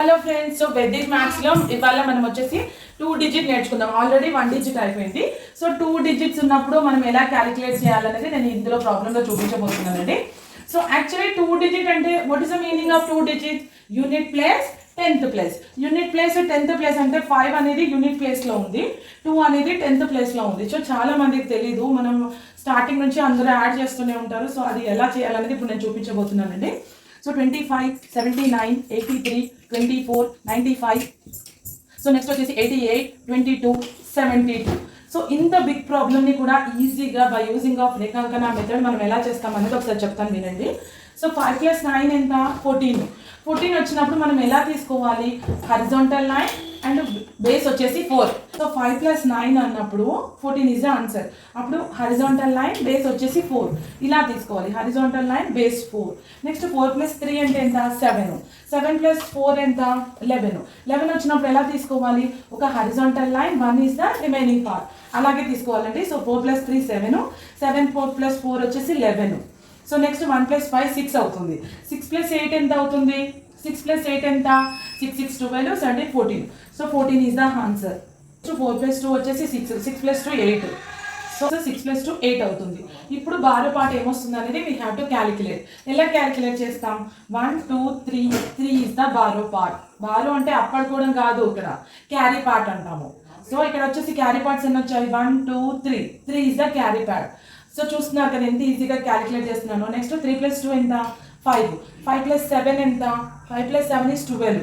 Hello friends, so basic maths లో ఇవాళ మనం వచ్చేసి 2 డిజిట్ నేర్చుకుందాం. ఆల్రెడీ 1 డిజిట్ అయిపోయింది. సో 2 డిజిట్స్ ఉన్నప్పుడు మనం ఎలా క్యాలిక్యులేట్ చేయాలనేది నేను ఇందులో ప్రాబ్లమ్ లో చూపించబోతున్నానండి. సో యాక్చువల్లీ 2 డిజిట్ అంటే what is the meaning of 2 digits? Unit place 10th place. Unit place 10th place అంటే 5 అనేది యూనిట్ ప్లేస్ లో ఉంది, 2 అనేది 10th ప్లేస్ లో ఉంది. సో చాలా మందికి తెలీదు, మనం స్టార్టింగ్ నుంచి అందరూ యాడ్ చేస్తూనే ఉంటారు. సో అది ఎలా చేయాలనేది ఇప్పుడు నేను చూపించబోతున్నానండి. So 25, 79, 83, 24, 95. So next వచ్చేసి 88, 22, 72. సో ఇంత బిగ్ ప్రాబ్లమ్ని కూడా ఈజీగా బై యూజింగ్ ఆఫ్ రేఖాంకన మెథడ్ మనం ఎలా చేస్తాం అనేది ఒకసారి చెప్తాను వినండి. సో 5 + 9 ఎంత? 14. 14 వచ్చినప్పుడు మనం ఎలా తీసుకోవాలి? హరిజాంటల్ లైన్ అండ్ బేస్ వచ్చేసి 4. సో 5 + 9 అన్నప్పుడు 14 ఈజ్ ద ఆన్సర్. అప్పుడు హరిజాంటల్ లైన్ బేస్ వచ్చేసి 4 ఇలా తీసుకోవాలి. Horizontal line base 4. నెక్స్ట్ 4 + 3 అంటే ఎంత? 7. 7 + 4 ఎంత? 11. 11 వచ్చినప్పుడు ఎలా తీసుకోవాలి? ఒక horizontal line 1 is the remaining part అలాగే తీసుకోవాలండి. సో 4 + 3 7, 7 4 + 4 వచ్చేసి 11. సో నెక్స్ట్ 1 + 5 6 అవుతుంది. 6 + 8 ఎంత అవుతుంది? 6 + 8 ఎంత? 6 6 12 17 14. So 14 is the answer. So 4 + 2 వచ్చేసి 6, 6 + 2 8. సో 6 + 2 8 అవుతుంది. ఇప్పుడు బారో పార్ట్ ఏమొస్తుంది అనేది వీ హ్యావ్ టు క్యాలిక్యులేట్. ఎలా క్యాలిక్యులేట్ చేస్తాం? 1 2 3 3 is the borrow part. Borrow అంటే అప్పడుకోవడం కాదు, ఇక్కడ క్యారీ పార్ట్ అంటాము. సో ఇక్కడ వచ్చేసి క్యారీ పార్ట్స్ ఎన్ని వచ్చాయి? 1 2 3. 3 is the carry part. So చూస్తున్నారు కదా ఎంత ఈజీగా క్యాలిక్యులేట్ చేస్తున్నాను. నెక్స్ట్ 3 + 2 ఎంత? 5. 5 + 7 ఎంత? 5 + 7 ఈజ్ 12.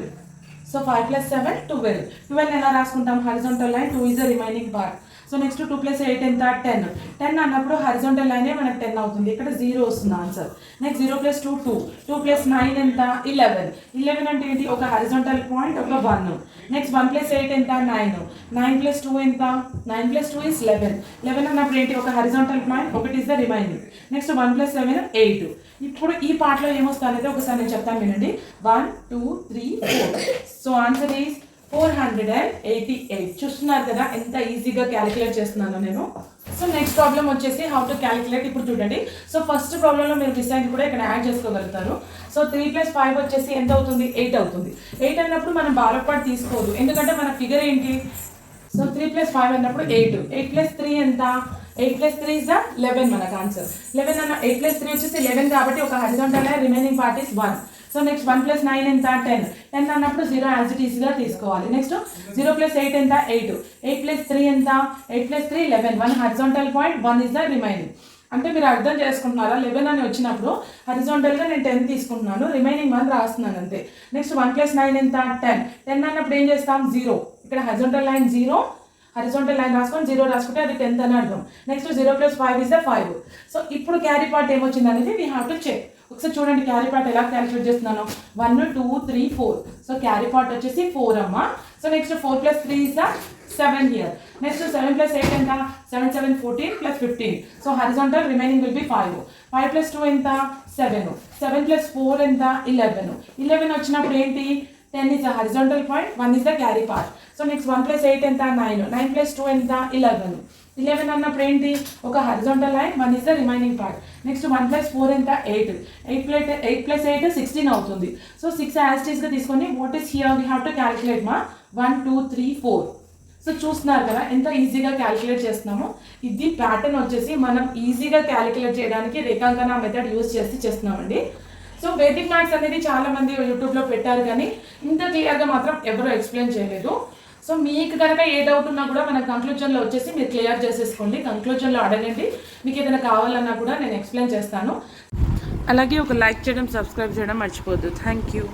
సో 5 + 7 12. 12 ఎలా రాసుకుంటాం? Horizontal line 2 is the remaining part. So next 2 + 8 ఎంత? 10. 10 అన్నప్పుడు హరిజాంటల్ లైనే మనకు 10 అవుతుంది. ఇక్కడ 0 వస్తుంది ఆన్సర్. నెక్స్ట్ 0 + 2 2. 2 + 9 ఎంత? 11. 11 అంటే ఏంటి? ఒక హరిజాంటల్ పాయింట్, ఒక 1. నెక్స్ట్ 1 + 8 ఎంత? 9. 9 + 2 ఎంత? 9 + 2 ఈజ్ 11. 11 అన్నప్పుడు ఏంటి? ఒక హరిజాంటల్ పాయింట్, ఒకటి ఈజ్ ద రిమైనింగ్. నెక్స్ట్ 1 + 7 8. ఇప్పుడు ఈ పార్ట్లో ఏమొస్తుంది అనేది ఒకసారి నేను చెప్తాను వినండి. 1 2 3 4. So answer is 488. చూస్తున్నారు కదా ఎంత ఈజీగా క్యాలిక్యులేట్ చేస్తున్నాను నేను. సో నెక్స్ట్ ప్రాబ్లం వచ్చేసి హౌ టు క్యాలిక్యులేట్. ఇప్పుడు చూడండి. సో ఫస్ట్ ప్రాబ్లంలో మీరు డిసైడ్ కూడా ఇక్కడ యాడ్ చేసుకోగలుగుతారు. సో 3 + 5 వచ్చేసి ఎంత అవుతుంది? 8 అవుతుంది. 8 అన్నప్పుడు మనం బారో పార్ట్ తీసుకోదు, ఎందుకంటే మన ఫిగర్ ఏంటి? సో 3 + 5 అన్నప్పుడు 8. 8 + 3 ఎంత? 8 + 3 ఇస్ ద 11 మనకు ఆన్సర్. 11 అన్న 8 + 3 వచ్చేసి 11 కాబట్టి ఒక horizontal line remaining part is 1. So next 1 + 9 ఎంత? 10. 10 అన్నప్పుడు 0 యాజ్ ఇట్ ఈస్గా తీసుకోవాలి. నెక్స్ట్ 0 + 8 ఎంత? 8. 8 + 3 ఎంత? 8 + 3 11. 1 horizontal point, 1 is the remaining. అంటే మీరు అర్థం చేసుకుంటున్నారా? 11 అని వచ్చినప్పుడు హరిజాంటల్గా నేను 10 తీసుకుంటున్నాను, రిమైనింగ్ 1 రాస్తున్నాను అంతే. నెక్స్ట్ 1 + 9 ఎంత? 10. 10 అన్నప్పుడు ఏం చేస్తాం? 0. ఇక్కడ హరిజాంటల్ లైన్ 0, హరిజాంటల్ లైన్ రాసుకొని 0 రాసుకుంటే అది 10th అని అర్థం. Next 0 + 5 is the 5. సో ఇప్పుడు క్యారీ పార్ట్ ఏమొచ్చింది అనేది వీ హ్యావ్ టు చెక్. ఒకసారి చూడండి క్యారీ పార్ట్ ఎలా క్యాలిక్యులేట్ చేస్తున్నాను. 1 2 3 4. సో క్యారీ పార్ట్ వచ్చేసి 4 అమ్మా. So next 4 + 3 is the 7 here. Next 7 + 8 ఎంత? 7 7 14 + 15. So horizontal remaining will be 5. 5 + 2 ఎంత? 7. 7 + 4 ఎంత? 11. 11 వచ్చినప్పుడు ఏంటి? 10 is a horizontal point, 1 is the carry part. So next 1 + 8 ఎంత? 9. 9 + 2 ఎంత? 11. 11 అన్నప్పుడు ఏంటి? ఒక horizontal line, 1 is the remaining part. Next 1 + 4 ఎంత? 8. 8 + 8 16 అవుతుంది. సో 6 యాజ్ ఇట్ ఈస్గా తీసుకొని what is here we have to calculate మా 1 2 3 4. సో చూస్తున్నారు కదా ఎంత ఈజీగా క్యాలిక్యులేట్ చేస్తున్నాము. ఇది ప్యాటర్న్ వచ్చేసి మనం ఈజీగా క్యాలిక్యులేట్ చేయడానికి రేఖాంకన మెథడ్ యూజ్ చేస్తున్నామండి. సో వేదిక్ మ్యాథ్స్ అనేది చాలా మంది యూట్యూబ్లో పెట్టారు, కానీ ఇంత క్లియర్గా మాత్రం ఎవరో ఎక్స్ప్లెయిన్ చేయలేదు. సో మీకు కనుక ఏ డౌట్ ఉన్నా కూడా మన కంక్లూజన్లో వచ్చేసి మీరు క్లియర్ చేసేసుకోండి. కంక్లూజన్లో అడగండి, మీకు ఏదైనా కావాలన్నా కూడా నేను ఎక్స్ప్లెయిన్ చేస్తాను. అలాగే ఒక లైక్ చేయడం, సబ్స్క్రైబ్ చేయడం మర్చిపోద్దు. Thank you.